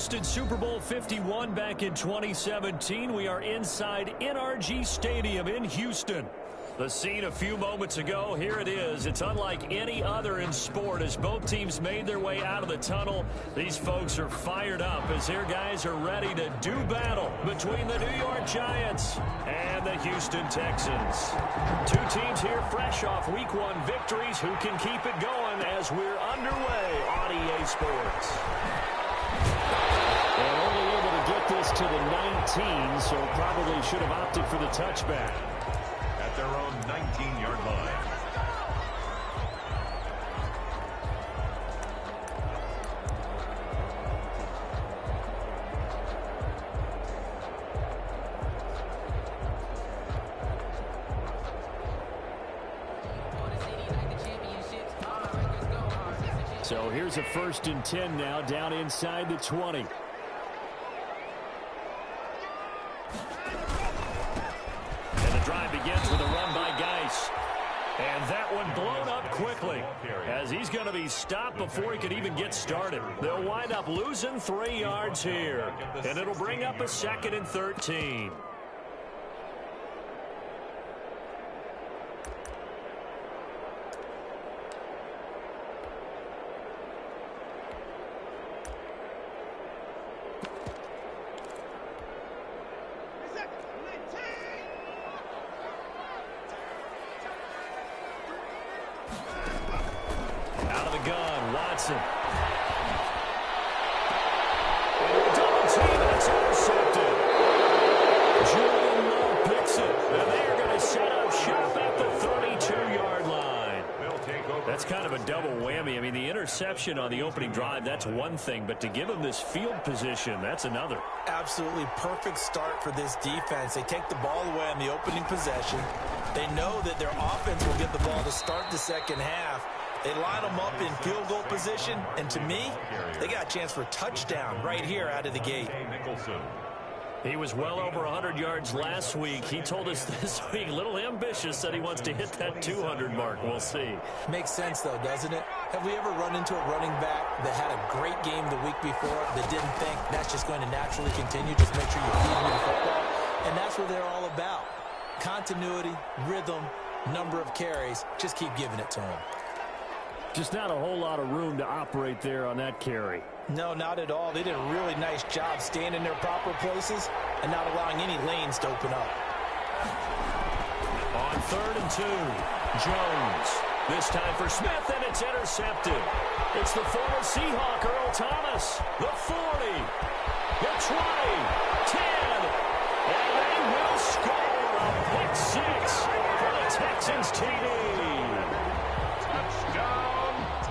hosted Super Bowl 51 back in 2017. We are inside NRG Stadium in Houston. The scene a few moments ago, here it is. It's unlike any other in sport as both teams made their way out of the tunnel. These folks are fired up as their guys are ready to do battle between the New York Giants and the Houston Texans. Two teams here fresh off Week 1 victories. Who can keep it going as we're underway on EA Sports? And only able to get this to the 19, so probably should have opted for the touchback. At their own 19-yard line. So here's a 1st and 10 now, down inside the 20. Drive begins with a run by Geis. And that one blown up quickly as he's going to be stopped before he could even get started. They'll wind up losing 3 yards here. And it'll bring up a 2nd and 13. Double team, and it's intercepted. Julian Love picks it, and they are going to set up shop at the 32-yard line. That's kind of a double whammy. I mean, the interception on the opening drive, that's one thing, but to give him this field position, that's another. Absolutely perfect start for this defense. They take the ball away on the opening possession. They know that their offense will get the ball to start the second half. They line them up in field goal position, and to me, they got a chance for a touchdown right here out of the gate. He was well over 100 yards last week. He told us this week, a little ambitious, that he wants to hit that 200 mark. We'll see. Makes sense, though, doesn't it? Have we ever run into a running back that had a great game the week before that didn't think that's just going to naturally continue? Just make sure you feed me the football. And that's what they're all about. Continuity, rhythm, number of carries. Just keep giving it to them. Just not a whole lot of room to operate there on that carry. No, not at all. They did a really nice job staying in their proper places and not allowing any lanes to open up. On 3rd and 2, Jones. This time for Smith, and it's intercepted. It's the former Seahawk, Earl Thomas. The 40, the 20, 10, and they will score a pick 6 for the Texans TD.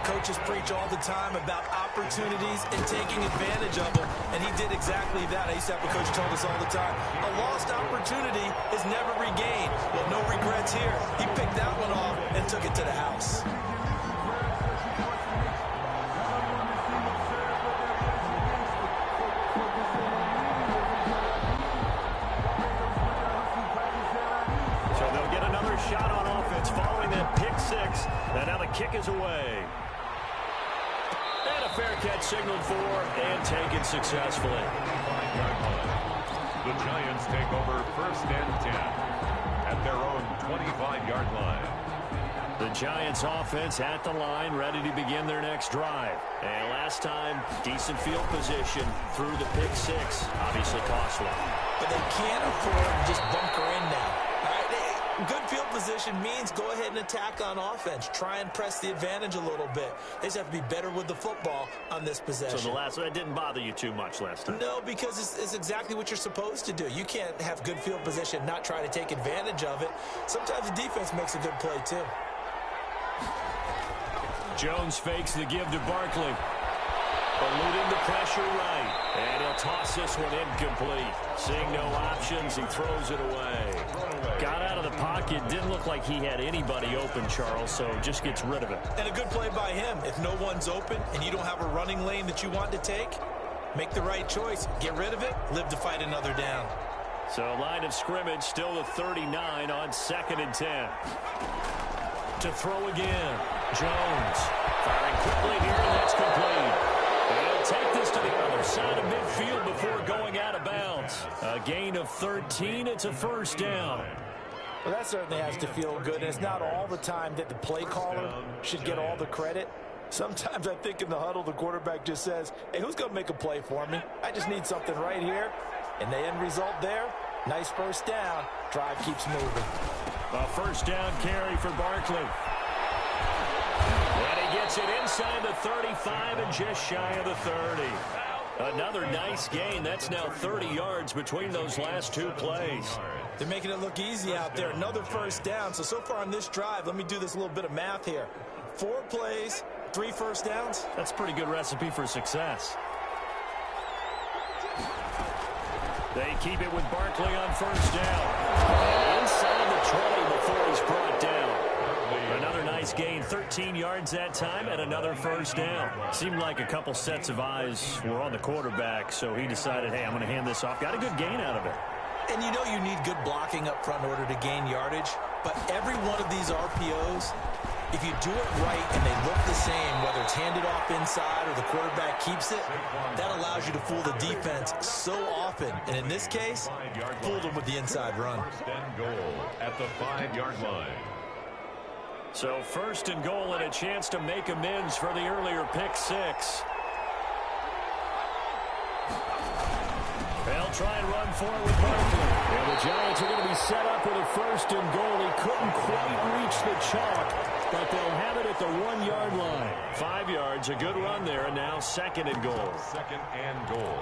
Coaches preach all the time about opportunities and taking advantage of them, and he did exactly that. I used to have a coach told us all the time, a lost opportunity is never regained. Well, no regrets here. He picked that one off and took it to the house. So they'll get another shot on offense following that pick 6, and now the kick is away. And a fair catch signaled for and taken successfully. The Giants take over 1st and 10 at their own 25-yard line. The Giants offense at the line, ready to begin their next drive. And last time, decent field position through the pick 6. Obviously costly. But they can't afford to just bunker in now. Good field position means go ahead and attack on offense. Try and press the advantage a little bit. They just have to be better with the football on this possession. So the last one didn't bother you too much last time? No, because it's exactly what you're supposed to do. You can't have good field position, not try to take advantage of it. Sometimes the defense makes a good play, too. Jones fakes the give to Barkley. Eluding the pressure right. And he'll toss this one incomplete. Seeing no options, he throws it away. Got out of the pocket. Didn't look like he had anybody open, Charles, so just gets rid of it. And a good play by him. If no one's open and you don't have a running lane that you want to take, make the right choice. Get rid of it. Live to fight another down. So line of scrimmage still the 39 on 2nd and 10. To throw again. Jones firing quickly here, and that's complete. They'll take this to the other side of midfield. A gain of 13. It's a first down. Well, that certainly has to feel good. And it's not all the time that the play caller should get all the credit. Sometimes I think in the huddle, the quarterback just says, hey, who's going to make a play for me? I just need something right here. And the end result there, nice first down. Drive keeps moving. A first down carry for Barkley. And he gets it inside the 35 and just shy of the 30. Another nice gain. That's now 30 yards between those last two plays. They're making it look easy out there. Another first down. So far on this drive, let me do this little bit of math here. 4 plays, 3 first downs. That's a pretty good recipe for success. They keep it with Barkley on first down. And inside the 20 before he's brought down. Another nice gain, 13 yards that time, and another first down. Seemed like a couple sets of eyes were on the quarterback, so he decided, hey, I'm going to hand this off. Got a good gain out of it. And you know you need good blocking up front in order to gain yardage, but every one of these RPOs, if you do it right and they look the same, whether it's handed off inside or the quarterback keeps it, that allows you to fool the defense so often. And in this case, fooled them with the inside run. First and goal at the 5-yard line. So first and goal and a chance to make amends for the earlier pick 6. They'll try and run forward with Barkley. And the Giants are going to be set up with a first and goal. He couldn't quite reach the chalk, but they'll have it at the 1-yard line. 5 yards, a good run there, and now second and goal. Second and goal.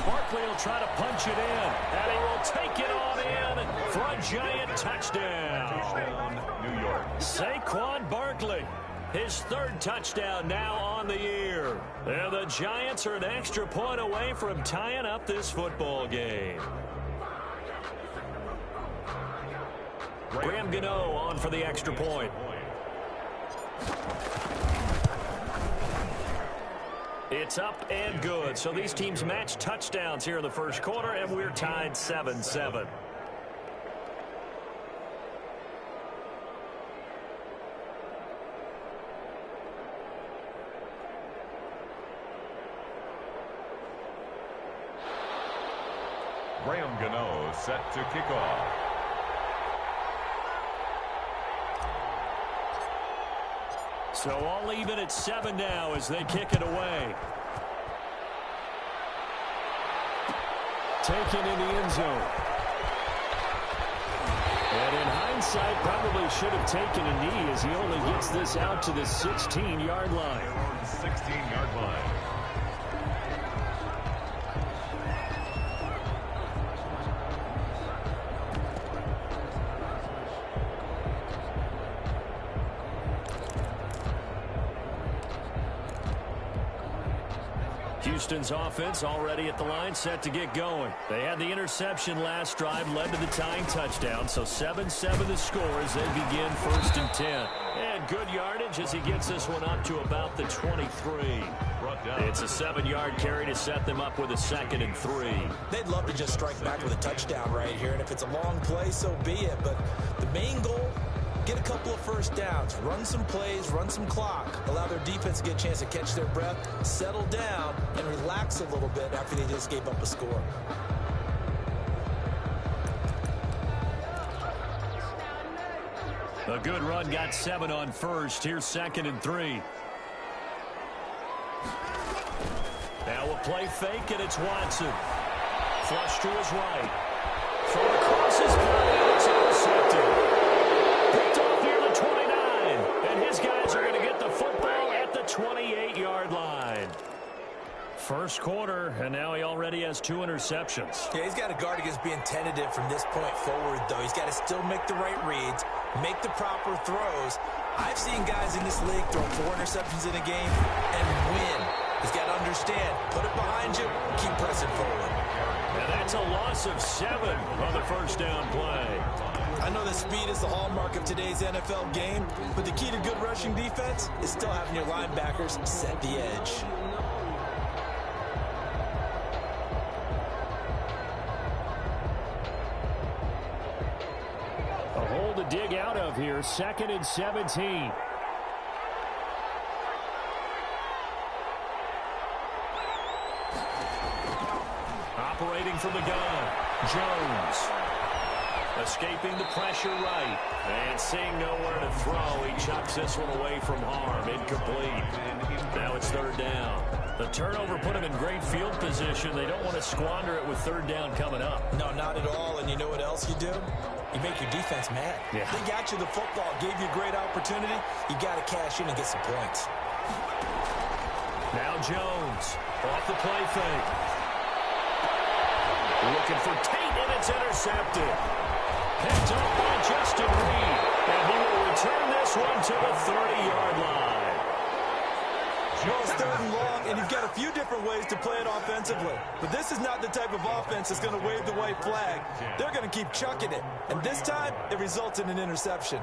Barkley will try to punch it in, and he will take it on in for a Giant touchdown. New York. Saquon Barkley, his 3rd touchdown now on the year. And the Giants are an extra point away from tying up this football game. Graham Gano on for the extra point. It's up and good. So these teams match touchdowns here in the first quarter, and we're tied 7-7. Graham Gano set to kick off. So all even at 7 now as they kick it away. Taken in the end zone. And in hindsight, probably should have taken a knee as he only gets this out to the 16-yard line. 16-yard line. Houston's offense already at the line, set to get going. They had the interception last drive, led to the tying touchdown, so 7-7 the score as they begin first and 10. And good yardage as he gets this one up to about the 23. It's a 7-yard carry to set them up with a 2nd and 3. They'd love to just strike back with a touchdown right here, and if it's a long play, so be it. But the main goal, get a couple of first downs, run some plays, run some clock, allow their defense to get a chance to catch their breath, settle down, and relax a little bit after they just gave up a score. A good run, got 7 on first. Here's 2nd and 3. Now a play fake, and it's Watson. Flush to his right. From across his body, it's intercepted. Picked off near the 29. And his guys are going to get the football at the 28-yard line. First quarter, and now he already has 2 interceptions. Yeah, he's got to guard against being tentative from this point forward, though. He's got to still make the right reads, make the proper throws. I've seen guys in this league throw 4 interceptions in a game and win. He's got to understand, put it behind you, keep pressing forward. And that's a loss of 7 on the first down play. I know that speed is the hallmark of today's NFL game, but the key to good rushing defense is still having your linebackers set the edge. dig out of here. 2nd and 17. Operating from the gun, Jones. Escaping the pressure right. And seeing nowhere to throw, he chucks this one away from harm. Incomplete. Now it's 3rd down. The turnover put him in great field position. They don't want to squander it with 3rd down coming up. No, not at all. And you know what else you do? You make your defense mad. Yeah. They got you the football, gave you a great opportunity. You got to cash in and get some points. Now Jones off the play fake. Looking for Tate, and it's intercepted. Picked up by Justin Reed. And he will return this one to the 30-yard line. Well, it's 3rd and long, and you've got a few different ways to play it offensively. But this is not the type of offense that's going to wave the white flag. They're going to keep chucking it. And this time, it results in an interception.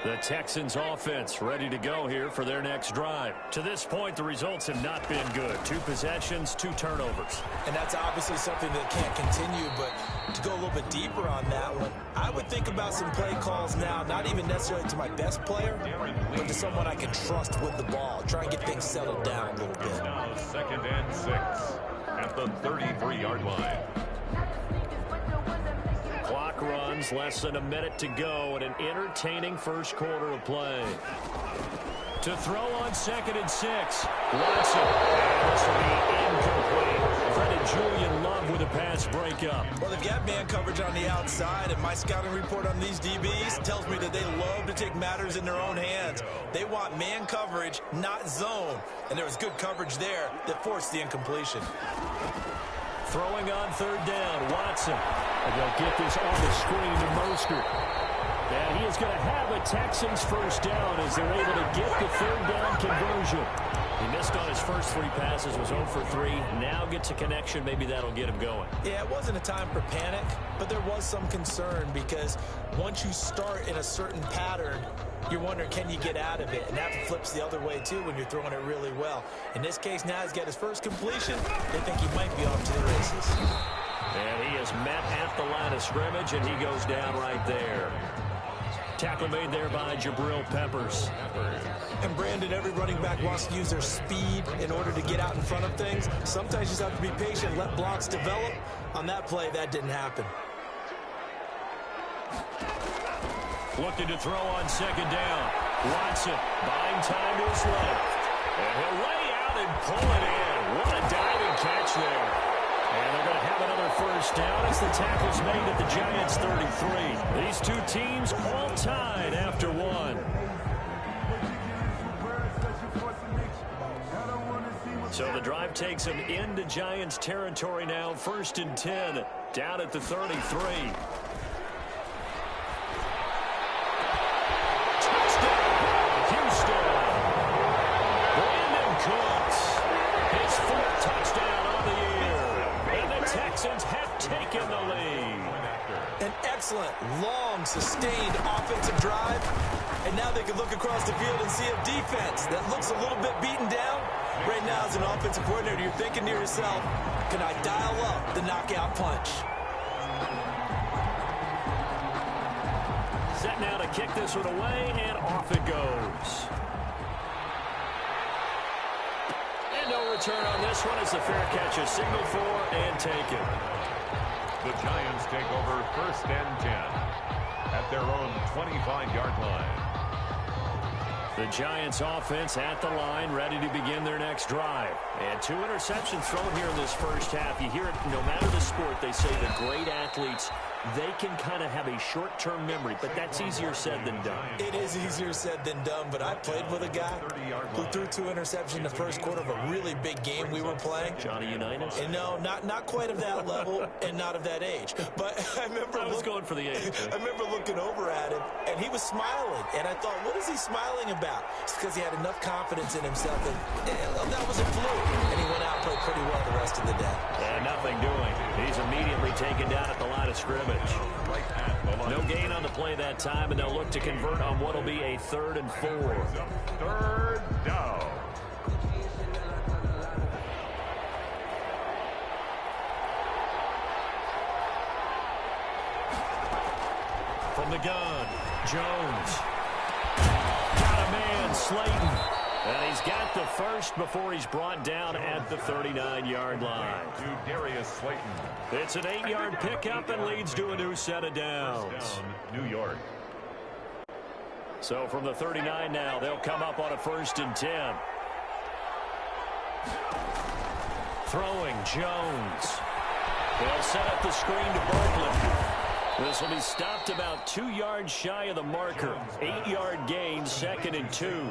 The Texans offense ready to go here for their next drive. To this point, the results have not been good. 2 possessions, 2 turnovers. And that's obviously something that can't continue, but to go a little bit deeper on that one, I would think about some play calls now, not even necessarily to my best player, but to someone I can trust with the ball. Try and get things settled down a little bit. Now 2nd and 6 at the 33-yard line. Clock runs, less than a minute to go, and an entertaining first quarter of play. To throw on 2nd and 6. Watson. And this will be incomplete. Credit Julian Love with a pass breakup. Well, they've got man coverage on the outside, and my scouting report on these DBs tells me that they love to take matters in their own hands. They want man coverage, not zone. And there was good coverage there that forced the incompletion. Throwing on 3rd down, Watson. And they'll get this on the screen to Mostert. And he is going to have a Texans first down as they're able to get the 3rd down conversion. He missed on his first 3 passes, was 0 for 3. Now gets a connection. Maybe that'll get him going. Yeah, it wasn't a time for panic, but there was some concern because once you start in a certain pattern, you're wondering, can you get out of it? And that flips the other way, too, when you're throwing it really well. In this case, now he's got his first completion. They think he might be off to the races. And he is met at the line of scrimmage, and he goes down right there. Tackle made there by Jabril Peppers. And, Brandon, every running back wants to use their speed in order to get out in front of things. Sometimes you just have to be patient, let blocks develop. On that play, that didn't happen. Looking to throw on 2nd down. Watson buying time to his left. And he'll lay out and pull it in. What a diving catch there. And they're going to have another first down as the tackle's made at the Giants' 33. These 2 teams all tied after 1. So the drive takes them into Giants territory now. 1st and 10 down at the 33. Texans have taken the lead. An excellent, long, sustained offensive drive. And now they can look across the field and see a defense that looks a little bit beaten down. Right now, as an offensive coordinator, you're thinking to yourself, can I dial up the knockout punch? Set now to kick this one away, and off it goes. No return on this one as the fair catch is signaled for and taken. The Giants take over 1st and 10 at their own 25-yard line. The Giants offense at the line, ready to begin their next drive. And 2 interceptions thrown here in this first half. You hear it, no matter the sport, they say the great athletes, they can kind of have a short-term memory, but that's easier said than done. It is easier said than done, but I played with a guy who threw 2 interceptions in the first quarter of a really big game we were playing. Johnny Unitas? And no, not quite of that level and not of that age. But I was going for the age. I remember looking over at him, and he was smiling. And I thought, what is he smiling about? It's because he had enough confidence in himself that that was a fluke. And he went out and played pretty well the rest of the day. And nothing doing. He's immediately taken down at the line of scrimmage. No gain on the play that time, and they'll look to convert on what will be a 3rd and 4. 3rd down. the gun, Jones. Got a man, Slayton. And he's got the first before he's brought down at the 39-yard line. To Darius Slayton. It's an 8-yard pickup and leads to a new set of downs. First down, New York. So from the 39 now, they'll come up on a 1st and 10. Throwing, Jones. They'll set up the screen to Barkley. This will be stopped about 2 yards shy of the marker. 8-yard gain, 2nd and 2.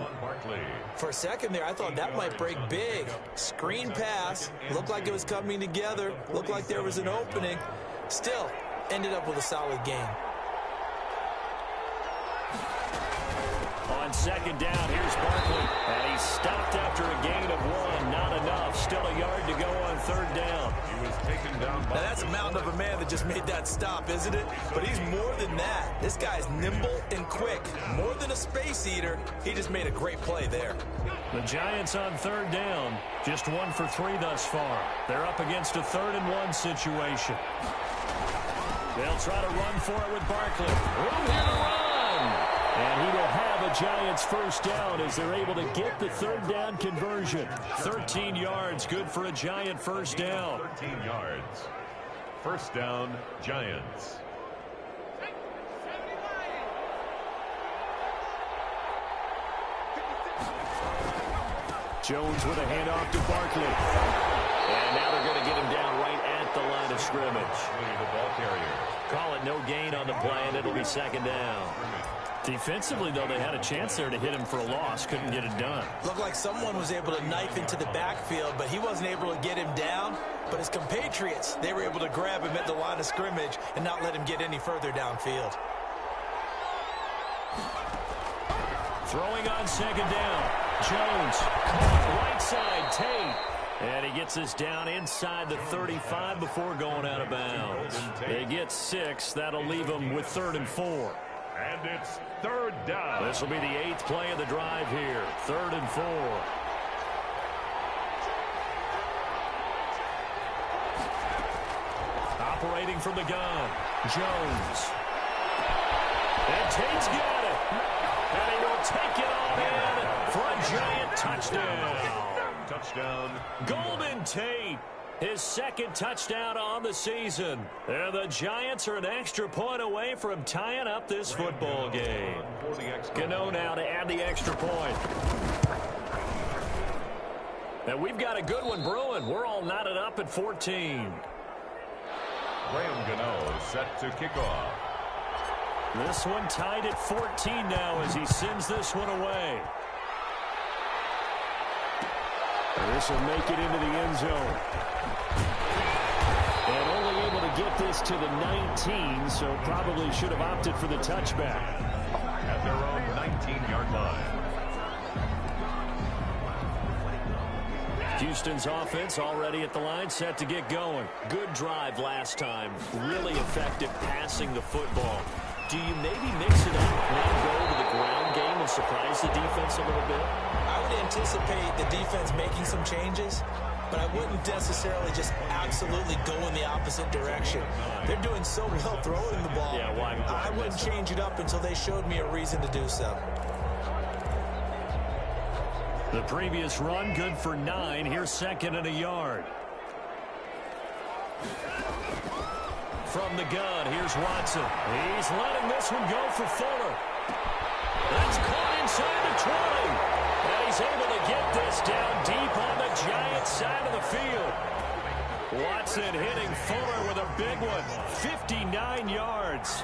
For a second there, I thought that might break big. Screen pass. Looked like it was coming together. Looked like there was an opening. Still, ended up with a solid gain. On 2nd down, here's Barkley. And he's stopped after a gain of 1. Not enough. Still a yard to go on 3rd down. He was taken down by... Now that's a mountain of a man that just made that stop, isn't it? But he's more than that. This guy's nimble and quick. More than a space eater. He just made a great play there. The Giants on 3rd down. Just 1 for 3 thus far. They're up against a 3rd and 1 situation. They'll try to run for it with Barkley. Room here to run. And he will have a Giants first down as they're able to get the 3rd down conversion. 13 yards, good for a Giant first down. 13 yards. First down, Giants. Jones with a handoff to Barkley. And now they're going to get him down right at the line of scrimmage. The ball carrier. Call it no gain on the play, and it'll be 2nd down. Defensively, though, they had a chance there to hit him for a loss. Couldn't get it done. Looked like someone was able to knife into the backfield, but he wasn't able to get him down. But his compatriots, they were able to grab him at the line of scrimmage and not let him get any further downfield. Throwing on 2nd down. Jones, right side, Tate. And he gets us down inside the 35 before going out of bounds. They get 6. That'll leave them with 3rd and 4. And it's 3rd down. This will be the 8th play of the drive here. 3rd and 4. Operating from the gun, Jones. And Tate's got it. And he will take it on in for a Giant touchdown. Touchdown. Golden Tate. His 2nd touchdown on the season. And the Giants are an extra point away from tying up this football game. Gano now to add the extra point. And we've got a good one brewing. We're all knotted up at 14. Graham Gano set to kick off. This one tied at 14 now as he sends this one away. This will make it into the end zone. And only able to get this to the 19, so probably should have opted for the touchback. At their own 19-yard line. Houston's offense already at the line, set to get going. Good drive last time. Really effective passing the football. Do you maybe mix it up, now go to the ground game and surprise the defense a little bit? I would anticipate the defense making some changes, but I wouldn't necessarily just absolutely go in the opposite direction. They're doing so well throwing the ball. Yeah, why? I wouldn't change it up until they showed me a reason to do so. The previous run, good for 9. Here's 2nd and a yard. From the gun, here's Watson. He's letting this one go for Fuller. That's caught inside the 20. And he's able to get this down deep on the Giants side of the field. Watson hitting Fuller with a big one. 59 yards.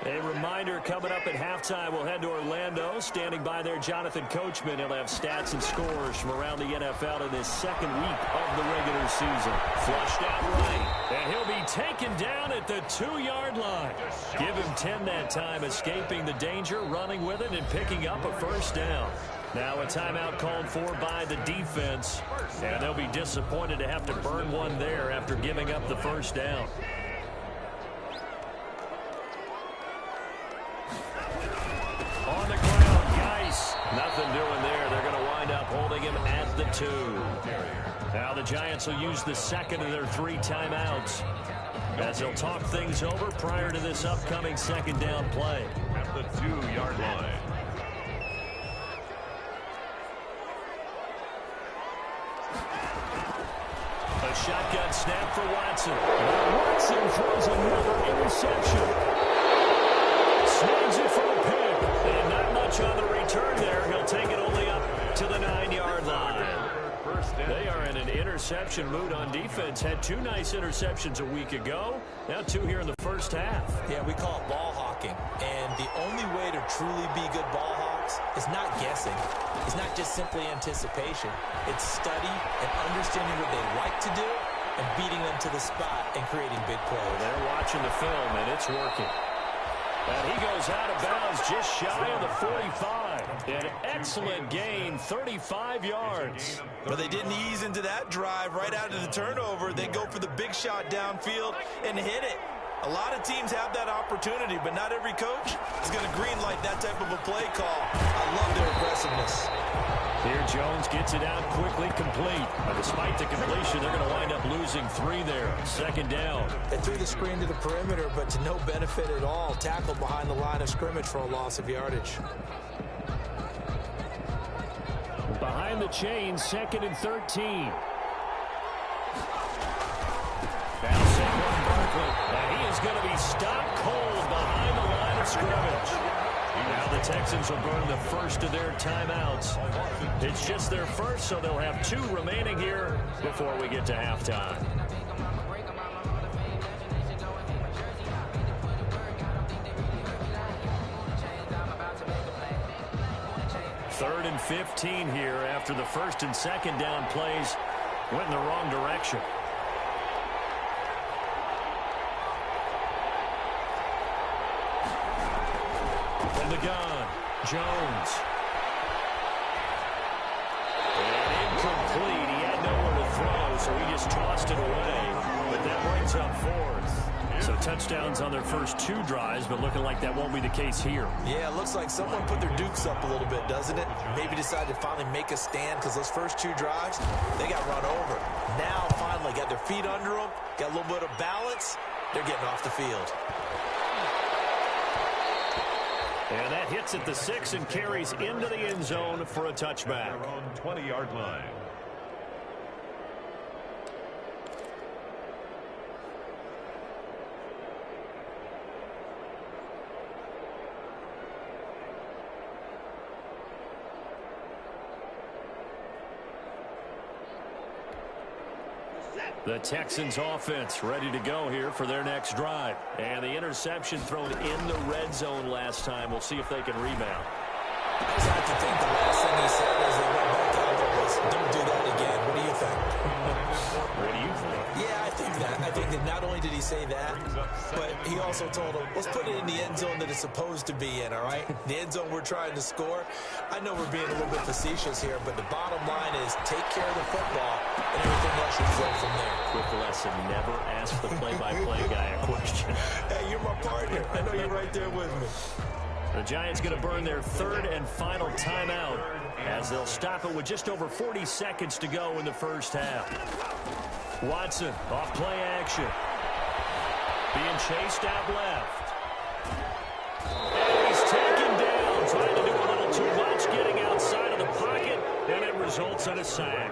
A reminder, coming up at halftime, we'll head to Orlando. Standing by there, Jonathan Coachman. He'll have stats and scores from around the NFL in his 2nd week of the regular season. Flushed out right, and he'll be taken down at the 2-yard line. Give him 10 that time, escaping the danger, running with it, and picking up a first down. Now a timeout called for by the defense, and they'll be disappointed to have to burn one there after giving up the first down. On the ground, Geis. Nothing doing there. They're going to wind up holding the 2. Now the Giants will use the second of their 3 timeouts as they'll talk things over prior to this upcoming second down play. At the 2-yard line. A shotgun snap for Watson. Now Watson throws another interception. Snags it for a pick. And not much on the return there. He'll take it only up to the 9-yard line. They are in an interception mood on defense. Had 2 nice interceptions a week ago. Now 2 here in the first half. Yeah, we call it ball hawking. And the only way to truly be good ball hawks is not guessing. It's not just simply anticipation. It's study and understanding what they like to do and beating them to the spot and creating big plays. They're watching the film, and it's working. And he goes out of bounds just shy of the 45. An excellent gain, 35 yards. But they didn't ease into that drive right out of the turnover. They go for the big shot downfield and hit it. A lot of teams have that opportunity, but not every coach is going to greenlight that type of a play call. I love their aggressiveness. Here Jones gets it out quickly, complete. But despite the completion, they're going to wind up losing 3 there. Second down. They threw the screen to the perimeter, but to no benefit at all. Tackled behind the line of scrimmage for a loss of yardage. Behind the chain, 2nd and 13. Now Saquon Barkley. And he is going to be stopped cold behind the line of scrimmage. Now the Texans will burn the first of their timeouts. It's just their first, so they'll have 2 remaining here before we get to halftime. Third and 15 here after the first and second down plays went in the wrong direction. From the gun, Jones. And incomplete. He had nowhere to throw, so he just tossed it away. But that brings up 4th. So touchdowns on their first 2 drives, but looking like that won't be the case here. Yeah, it looks like someone put their dukes up a little bit, doesn't it? Maybe decided to finally make a stand because those first 2 drives, they got run over. Now, finally, got their feet under them, got a little bit of balance. They're getting off the field. And that hits at the 6 and carries into the end zone for a touchback. Their own 20-yard line. The Texans offense ready to go here for their next drive. And the interception thrown in the red zone last time. We'll see if they can rebound. I just have to think the last thing he said as they went back out there was, don't do that again. What do you think? What do you think? Yeah, I think that. I think that not only did he say that, but he also told him, let's put it in the end zone that it's supposed to be in, all right? The end zone we're trying to score. I know we're being a little bit facetious here, but the bottom line is take care of the football, and everything else should flow from there. Quick lesson, never ask the play-by-play guy a question. Hey, you're my partner. I know you're right there with me. The Giants going to burn their 3rd and final timeout as they'll stop it with just over 40 seconds to go in the first half. Watson off play action. Being chased out left. And he's taken down, trying to do a little too much, getting outside of the pocket, and it results in a sack.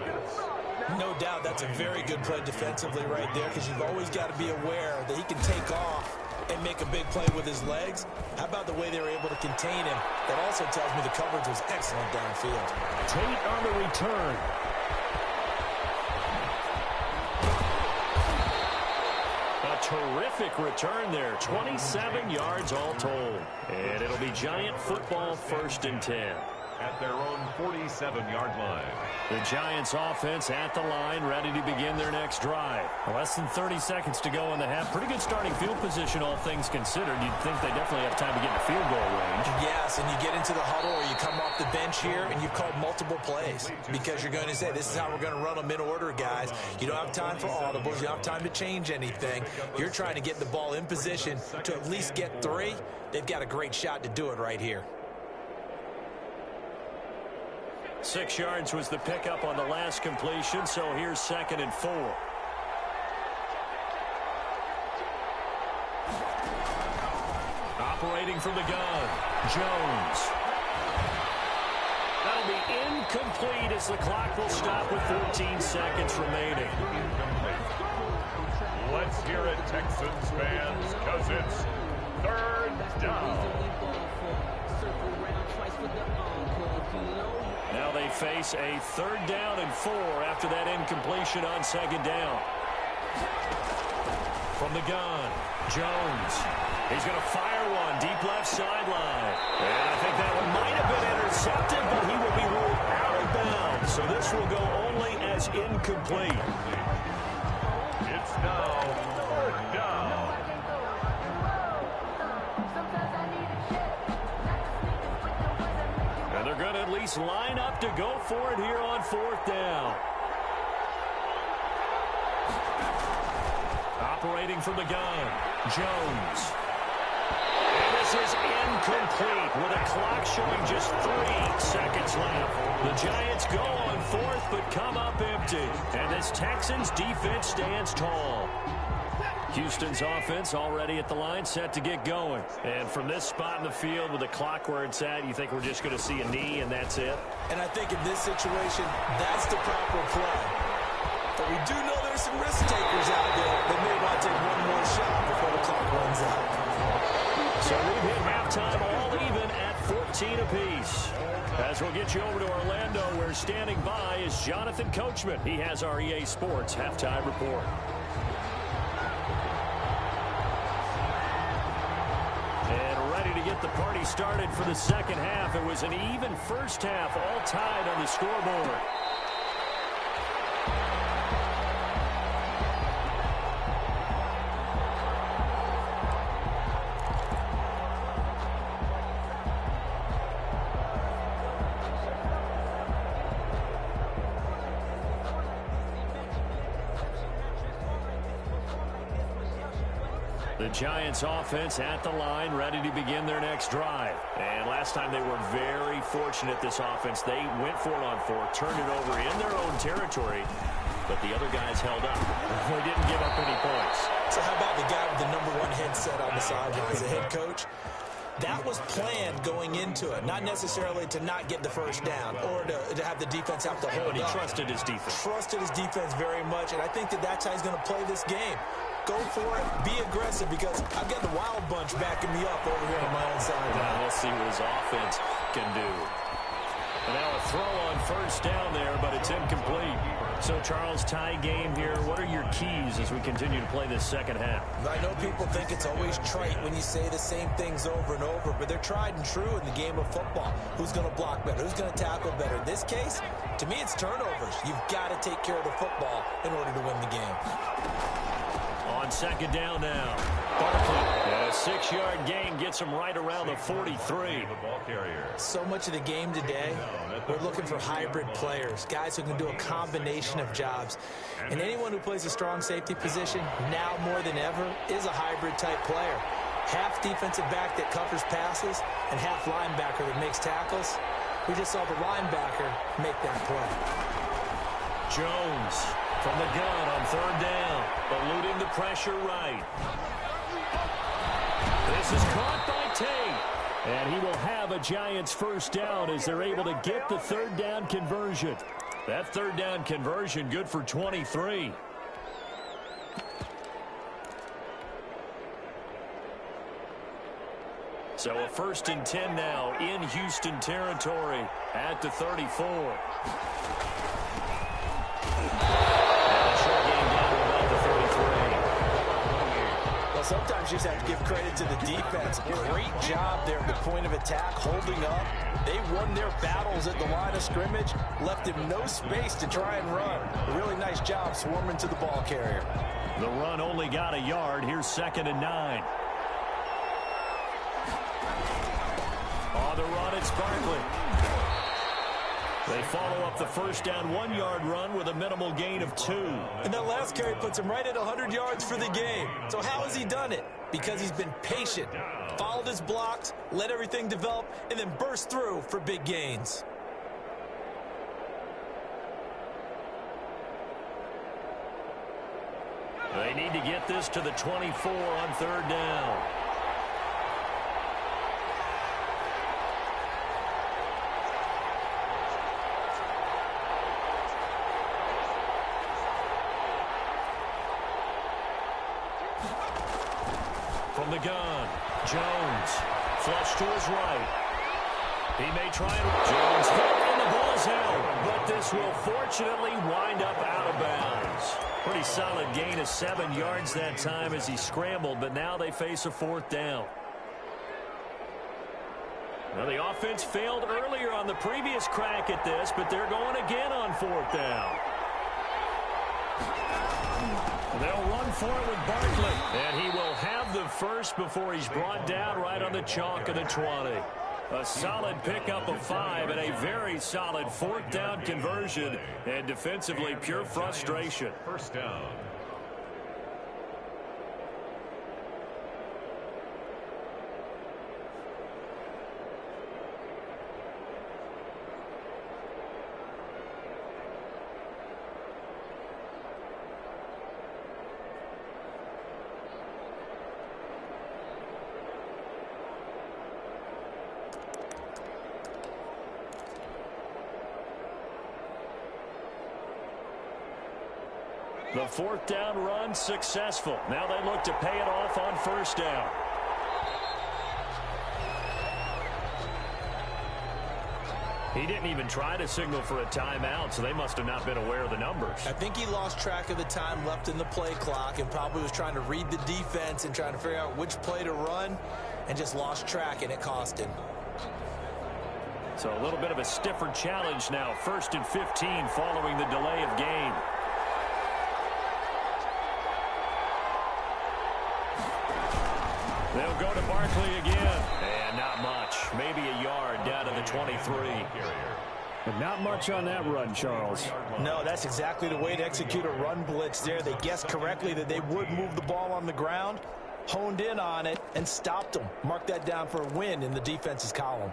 No doubt that's a very good play defensively right there because you've always got to be aware that he can take off and make a big play with his legs. How about the way they were able to contain him? That also tells me the coverage was excellent downfield. Tate on the return. A terrific return there. 27 yards all told. And it'll be Giant football 1st and 10. At their own 47-yard line. The Giants offense at the line, ready to begin their next drive. Less than 30 seconds to go in the half. Pretty good starting field position, all things considered. You'd think they definitely have time to get in the field goal range. Yes, and you get into the huddle or you come off the bench here and you've called multiple plays because you're going to say, this is how we're going to run them in order, guys. You don't have time for audibles. You don't have time to change anything. You're trying to get the ball in position to at least get 3. They've got a great shot to do it right here. 6 yards was the pickup on the last completion, so here's 2nd and 4. Operating from the gun, Jones. That'll be incomplete as the clock will stop with 14 seconds remaining. Let's hear it, Texans fans, because it's 3rd down. Now they face a 3rd down and 4 after that incompletion on 2nd down. From the gun, Jones. He's going to fire one deep left sideline. And I think that one might have been intercepted, but he will be ruled out of bounds. So this will go only as incomplete. It's now 3rd down. And they're going to at least line up to go for it here on 4th down. Operating from the gun, Jones. And this is incomplete with a clock showing just 3 seconds left. The Giants go on 4th but come up empty. And this Texans defense stands tall. Houston's offense already at the line, set to get going. And from this spot in the field with the clock where it's at, you think we're just going to see a knee and that's it? And I think in this situation, that's the proper play. But we do know there's some risk takers out there that may want to take one more shot before the clock runs out. So we've hit halftime all even at 14 apiece. As we'll get you over to Orlando, where standing by is Jonathan Coachman. He has our EA Sports halftime report. And ready to get the party started for the second half. It was an even first half, all tied on the scoreboard. The Giants offense at the line, ready to begin their next drive. And last time they were very fortunate, this offense. They went for it on 4, turned it over in their own territory, but the other guys held up. They didn't give up any points. So how about the guy with the #1 headset on the sidelines, the head coach? That was planned going into it, not necessarily to not get the first down or to have the defense have to hold But he up. trusted his defense. Trusted his defense very much, and I think that's how he's going to play this game. Go for it, be aggressive, because I've got the wild bunch backing me up over here on my own side. Now we'll see what his offense can do. And now a throw on first down there, but it's incomplete. So, Charles, tie game here. What are your keys as we continue to play this second half? I know people think it's always trite when you say the same things over and over, but they're tried and true in the game of football. Who's going to block better? Who's going to tackle better? In this case, to me, it's turnovers. You've got to take care of the football in order to win the game. On second down now, Barkley. A 6-yard gain gets him right around the 43. The ball carrier. So much of the game today, we're looking for hybrid players, guys who can do a combination of jobs. And anyone who plays a strong safety position, now more than ever, is a hybrid-type player. Half defensive back that covers passes and half linebacker that makes tackles. We just saw the linebacker make that play. Jones from the gun on third down, eluding the pressure right. This is caught by Tate. And he will have a Giants first down as they're able to get the third down conversion. That third down conversion good for 23. So a 1st and 10 now in Houston territory at the 34. Sometimes you just have to give credit to the defense. Great job there at the point of attack, holding up. They won their battles at the line of scrimmage, left him no space to try and run. A really nice job swarming to the ball carrier. The run only got a yard. Here's 2nd and 9. On the run, it's Barkley. They follow up the first down 1-yard run with a minimal gain of 2. And that last carry puts him right at 100 yards for the game. So how has he done it? Because he's been patient, followed his blocks, let everything develop, and then burst through for big gains. They need to get this to the 24 on third down. From the gun, Jones, flush to his right. He may try and Jones hit, and the ball's held, but this will fortunately wind up out of bounds. Pretty solid gain of 7 yards that time as he scrambled, but now they face a fourth down. Now the offense failed earlier on the previous crack at this, but they're going again on fourth down. They'll run for it with Barkley, and he will have the first before he's brought down right on the chalk of the 20. A solid pickup of 5 and a very solid fourth down conversion, and defensively pure frustration. First down. The fourth down run successful. Now they look to pay it off on first down. He didn't even try to signal for a timeout, so they must have not been aware of the numbers. I think he lost track of the time left in the play clock and probably was trying to read the defense and trying to figure out which play to run and just lost track, and it cost him. So a little bit of a stiffer challenge now. 1st and 15 following the delay of game. They'll go to Barkley again. And not much. Maybe a yard down to the 23. But not much on that run, Charles. No, that's exactly the way to execute a run blitz there. They guessed correctly that they would move the ball on the ground, honed in on it, and stopped them. Mark that down for a win in the defense's column.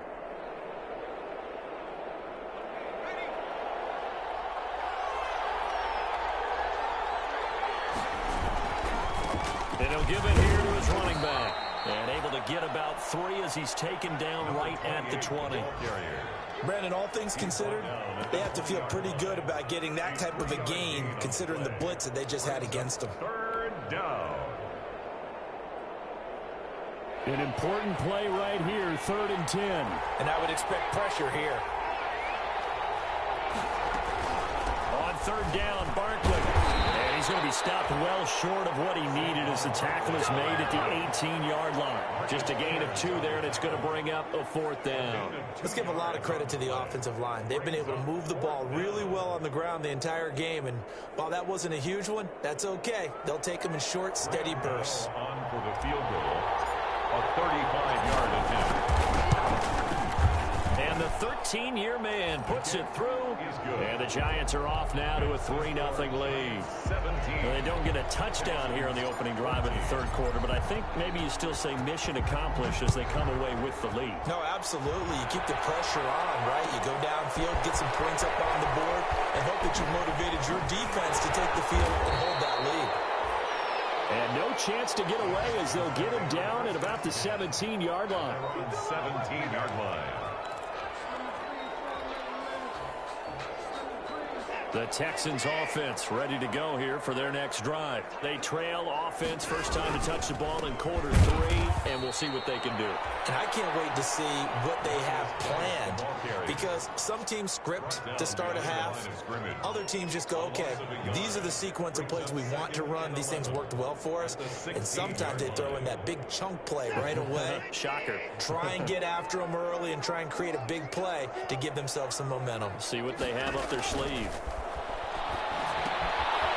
And he'll give it here to his running back. And able to get about 3 as he's taken down right at the 20. Brandon, all things considered, they have to feel pretty good about getting that type of a gain considering the blitz that they just had against them. Third down. An important play right here, 3rd and 10. And I would expect pressure here. On third down, Barkley. And he's going to be stopped well short of what he needed as the tackle is made at the 18-yard line. Just a gain of 2 there, and it's going to bring up a fourth down. Let's give a lot of credit to the offensive line. They've been able to move the ball really well on the ground the entire game, and while that wasn't a huge one, that's okay. They'll take them in short, steady bursts. On for the field goal. A 35-yard attempt. And the 13-year man puts it through. And the Giants are off now to a 3-0 lead. They don't get a touchdown here in the opening drive of the third quarter, but I think maybe you still say mission accomplished as they come away with the lead. No, absolutely. You keep the pressure on, right? You go downfield, get some points up on the board, and hope that you've motivated your defense to take the field and hold that lead. And no chance to get away as they'll get him down at about the 17-yard line. 17-yard line. The Texans offense ready to go here for their next drive. They trail offense, first time to touch the ball in quarter 3, and we'll see what they can do. And I can't wait to see what they have planned, because some teams script to start a half. Other teams just go, okay, these are the sequence of plays we want to run. These things worked well for us. And sometimes they throw in that big chunk play right away. Shocker. Try and get after them early and try and create a big play to give themselves some momentum. See what they have up their sleeve.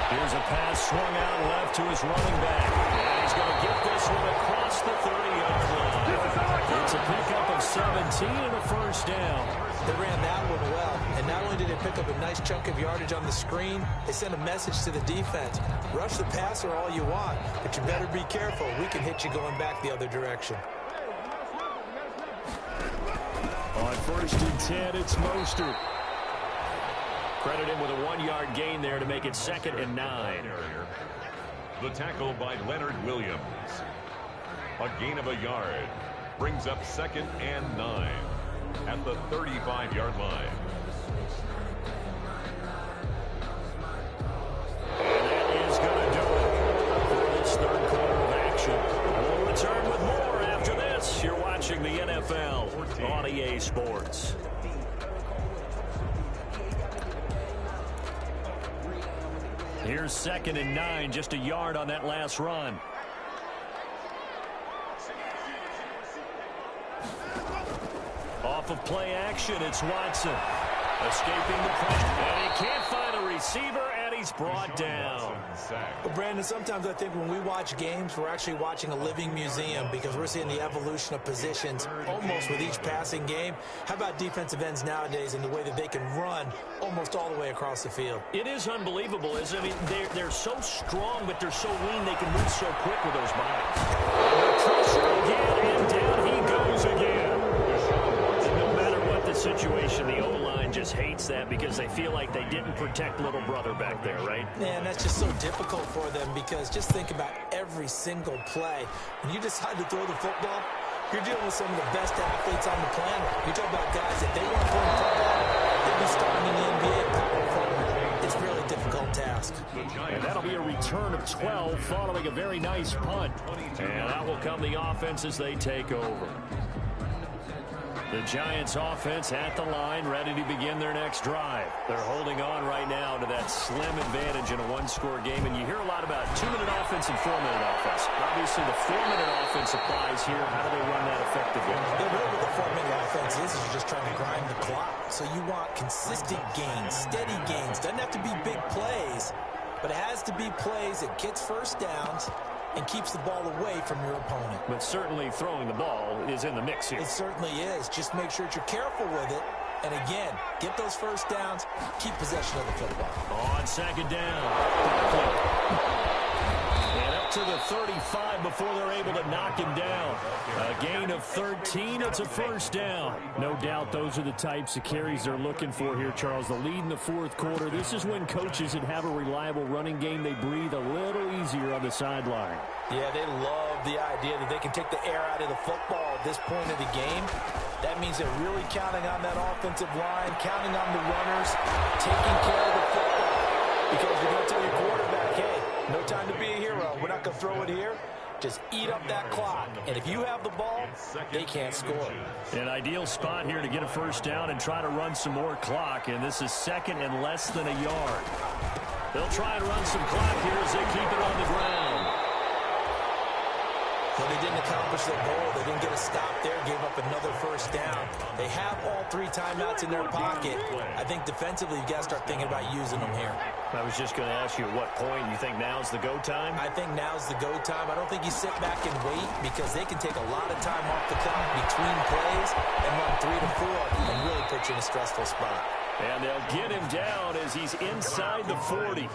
Here's a pass swung out left to his running back. And he's going to get this one across the 30-yard line. It's a pickup of 17 and a first down. They ran that one well. And not only did they pick up a nice chunk of yardage on the screen, they sent a message to the defense. Rush the passer all you want, but you better be careful. We can hit you going back the other direction. On 1st and 10, it's Mostert. Credit him with a 1-yard gain there to make it 2nd and 9. The tackle by Leonard Williams. A gain of a yard. Brings up 2nd and 9 at the 35-yard line. And that is going to do it for this third quarter of action. We'll return with more after this. You're watching the NFL on EA Sports. Here's 2nd and 9, just a yard on that last run. Off of play action, it's Watson. Escaping the pressure, and he can't find a receiver, and he's brought down. Well, Brandon, sometimes I think when we watch games, we're actually watching a living museum because we're seeing the evolution of positions almost with each passing game. How about defensive ends nowadays and the way that they can run almost all the way across the field? It is unbelievable, isn't it? I mean, they're so strong, but they're so lean, they can move so quick with those bodies. Under pressure again, and down he goes again. No matter what the situation, the O-line just hates that because they feel like they didn't protect little brother back there, right? Man, that's just so difficult for them because just think about every single play. When you decide to throw the football, you're dealing with some of the best athletes on the planet. You talk about guys, if they weren't playing football, they'd be starting in the NBA at power forward. It's a really difficult task. And that'll be a return of 12 following a very nice punt. And out will come the offense as they take over. The Giants offense at the line, ready to begin their next drive. They're holding on right now to that slim advantage in a one-score game. And you hear a lot about 2-minute offense and 4-minute offense. Obviously, the 4-minute offense applies here. How do they run that effectively? The real with the 4-minute offense is you're just trying to grind the clock. So you want consistent gains, steady gains. Doesn't have to be big plays, but it has to be plays that gets first downs and keeps the ball away from your opponent. But certainly throwing the ball is in the mix here. It certainly is. Just make sure that you're careful with it. And again, get those first downs, keep possession of the football. On 2nd down, Barkley. And up to the 35 before they're able to knock him down. A gain of 13, it's a first down. No doubt those are the types of carries they're looking for here, Charles. The lead in the fourth quarter. This is when coaches that have a reliable running game, they breathe a little easier on the sideline. Yeah, they love the idea that they can take the air out of the football at this point of the game. That means they're really counting on that offensive line, counting on the runners, taking care of the football. Because you're going to tell your quarterback, hey, no time to be a hero. We're not going to throw it here. Just eat up that clock. And if you have the ball, they can't score. An ideal spot here to get a first down and try to run some more clock. And this is 2nd and less than a yard. They'll try and run some clock here as they keep it on the ground. Well, they didn't accomplish their goal. They didn't get a stop there, gave up another first down. They have all 3 timeouts in their pocket. I think defensively, you've got to start thinking about using them here. I was just going to ask you at what point you think now's the go time? I think now's the go time. I don't think you sit back and wait because they can take a lot of time off the clock between plays and run 3 to 4 and really put you in a stressful spot. And they'll get him down as he's inside the 40.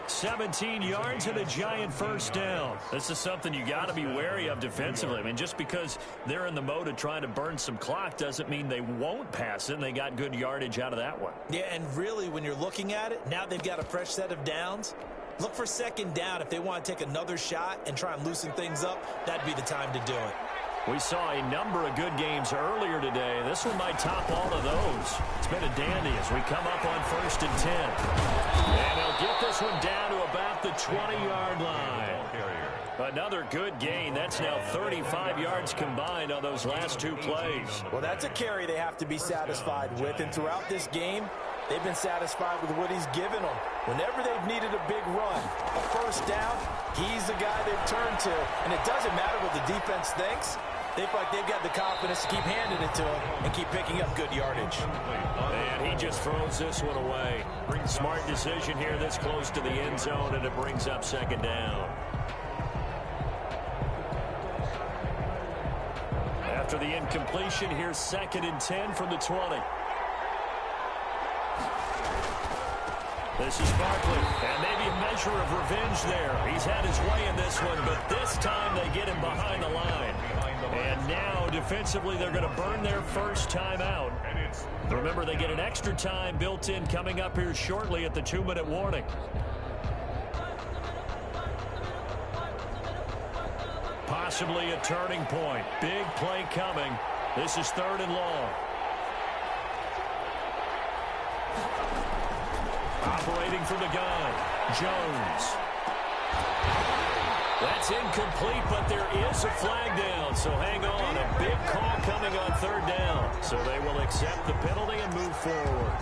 17 yards and a Giant first down. This is something you got to be wary of defensively. I mean, just because they're in the mode of trying to burn some clock doesn't mean they won't pass it, and they got good yardage out of that one. Yeah, and really, when you're looking at it, now they've got a fresh set of downs. Look for 2nd down. If they want to take another shot and try and loosen things up, that'd be the time to do it. We saw a number of good games earlier today. This one might top all of those. It's been a dandy as we come up on 1st and 10. And they'll get this one down to about the 20-yard line. Another good gain. That's now 35 yards combined on those last 2 plays. Well, that's a carry they have to be satisfied with. And throughout this game, they've been satisfied with what he's given them. Whenever they've needed a big run, a first down, he's the guy they've turned to. And it doesn't matter what the defense thinks. They feel like they've got the confidence to keep handing it to him and keep picking up good yardage. And he just throws this one away. Smart decision here this close to the end zone, and it brings up 2nd down. After the incompletion, here's 2nd and 10 from the 20. This is Barkley, and maybe a measure of revenge there. He's had his way in this one, but this time they get him behind the line. And now, defensively, they're going to burn their first time out. Remember, they get an extra time built in coming up here shortly at the 2-minute warning. Possibly a turning point. Big play coming. This is 3rd and long. Operating from the gun, Jones. That's incomplete, but there is a flag down, so hang on. A big call coming on 3rd down. So they will accept the penalty and move forward.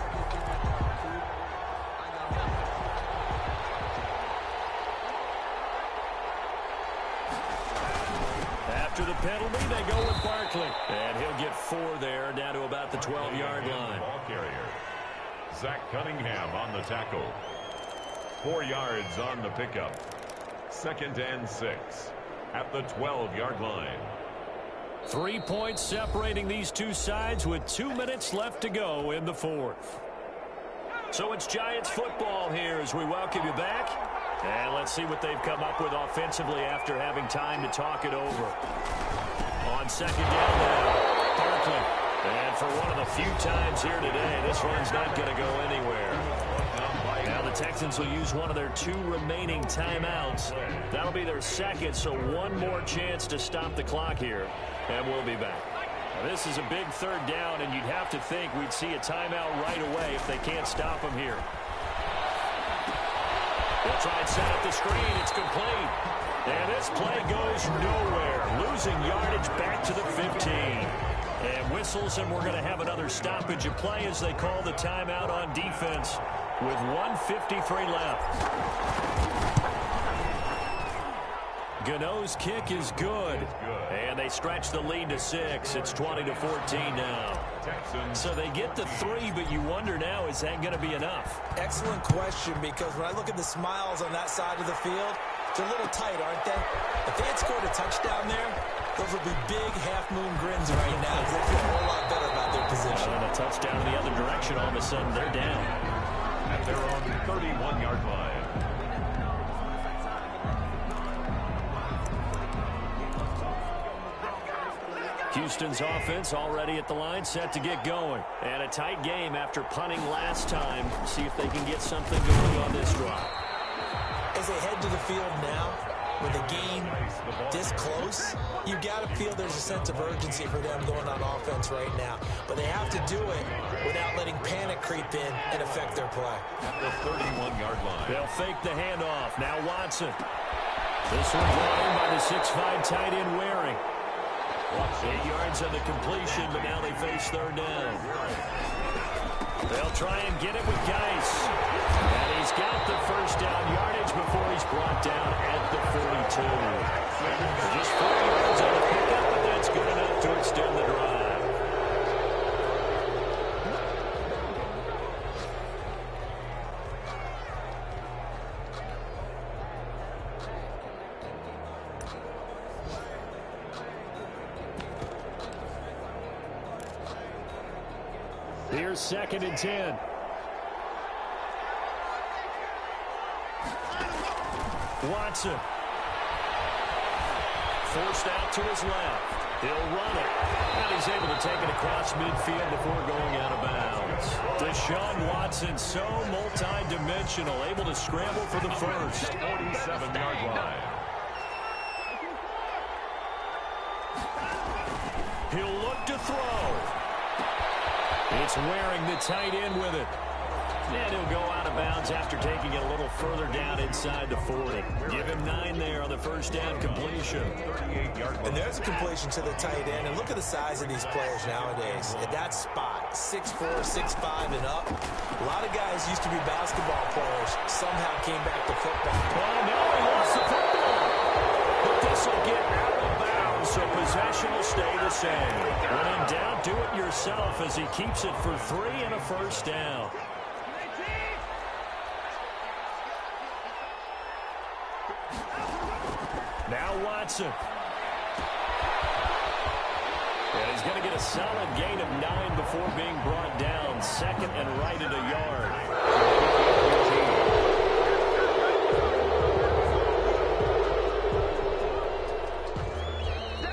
After the penalty, they go with Barkley. And he'll get 4 there, down to about the 12-yard line. Ball carrier. Zach Cunningham on the tackle. 4 yards on the pickup. 2nd and 6 at the 12-yard line. 3 points separating these two sides with 2 minutes left to go in the 4th. So it's Giants football here as we welcome you back. And let's see what they've come up with offensively after having time to talk it over. On 2nd down now, Barkley. And for one of the few times here today, this run's not going to go anywhere. Now the Texans will use one of their 2 remaining timeouts. That'll be their 2nd, so 1 more chance to stop the clock here. And we'll be back. Now, this is a big 3rd down, and you'd have to think we'd see a timeout right away if they can't stop them here. They'll try and set up the screen. It's complete. And this play goes nowhere. Losing yardage back to the 15. And whistles, and we're going to have another stoppage of play as they call the timeout on defense with 1:53 left. Gano's kick is good. And they stretch the lead to 6. It's 20-14 now. So they get the 3, but you wonder now, is that going to be enough? Excellent question, because when I look at the smiles on that side of the field, they're a little tight, aren't they? If they had scored a touchdown there, those would be big half-moon grins right now because they feel a whole lot better about their position. And a touchdown in the other direction, all of a sudden they're down. At their own 31-yard line. Houston's offense already at the line, set to get going. And a tight game after punting last time. See if they can get something going on this drive. As they head to the field now, with a game this close, you've got to feel there's a sense of urgency for them going on offense right now. But they have to do it without letting panic creep in and affect their play. At the 31-yard line. They'll fake the handoff. Now Watson. This one brought in by the 6'5" tight end Waring. 8 yards on the completion, but now they face 3rd down. They'll try and get it with Geis. And he's got the 1st down yardage before he's brought down at the 42. Just 4 yards on the pickup, but that's good enough to extend the drive. Here's 2nd and 10. Watson. Forced out to his left. He'll run it. And he's able to take it across midfield before going out of bounds. Deshaun Watson, so multi-dimensional, able to scramble for the 1st. 47-yard line. He'll look to throw. It's Waring, the tight end, with it. And he'll go out of bounds after taking it a little further down inside the 40. Give him 9 there on the 1st down completion. And there's a completion to the tight end. And look at the size of these players nowadays. At that spot, 6'4", 6'5", and up. A lot of guys used to be basketball players. Somehow came back to football. Oh, no, he lost the football. But this will get out of bounds, so possession will stay the same. When in doubt, do it yourself as he keeps it for 3 and a 1st down. Now Watson. And he's going to get a solid gain of 9 before being brought down. 2nd and right at a yard.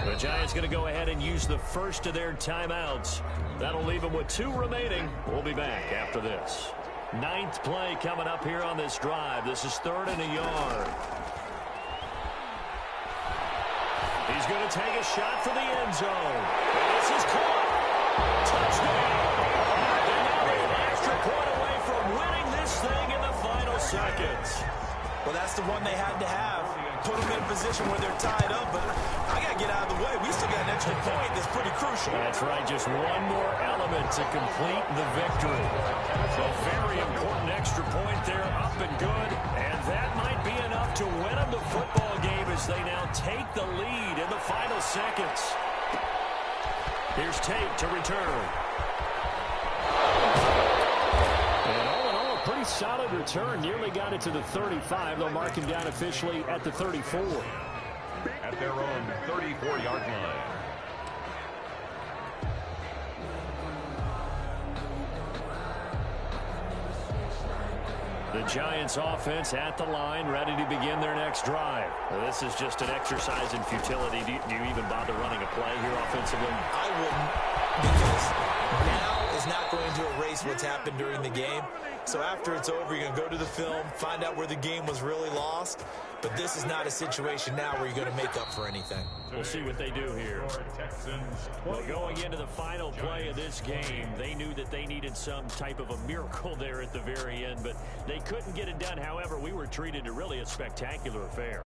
The Giants going to go ahead and use the 1st of their timeouts. That'll leave them with 2 remaining. We'll be back after this. 9th play coming up here on this drive. This is 3rd and a yard. He's going to take a shot for the end zone. This is caught. Touchdown. And now they're an extra point away from winning this thing in the final seconds. Well, that's the one they had to have. Put them in a position where they're tied up, but I got to get out of the way. We still got an extra point that's pretty crucial. That's right, just one more element to complete the victory. A very important extra point there, up and good, and that might be enough to win them the football game as they now take the lead in the final seconds. Here's Tate to return. And all in all, a pretty solid return. Nearly got it to the 35. They'll mark him down officially at the 34. At their own 34-yard line. The Giants offense at the line, ready to begin their next drive. Well, this is just an exercise in futility. Do you even bother running a play here offensively? I wouldn't, because now is not going to erase what's happened during the game. So after it's over, you're going to go to the film, find out where the game was really lost. But this is not a situation now where you're going to make up for anything. We'll see what they do here. Well, going into the final play of this game, they knew that they needed some type of a miracle there at the very end, but they couldn't get it done. However, we were treated to really a spectacular affair.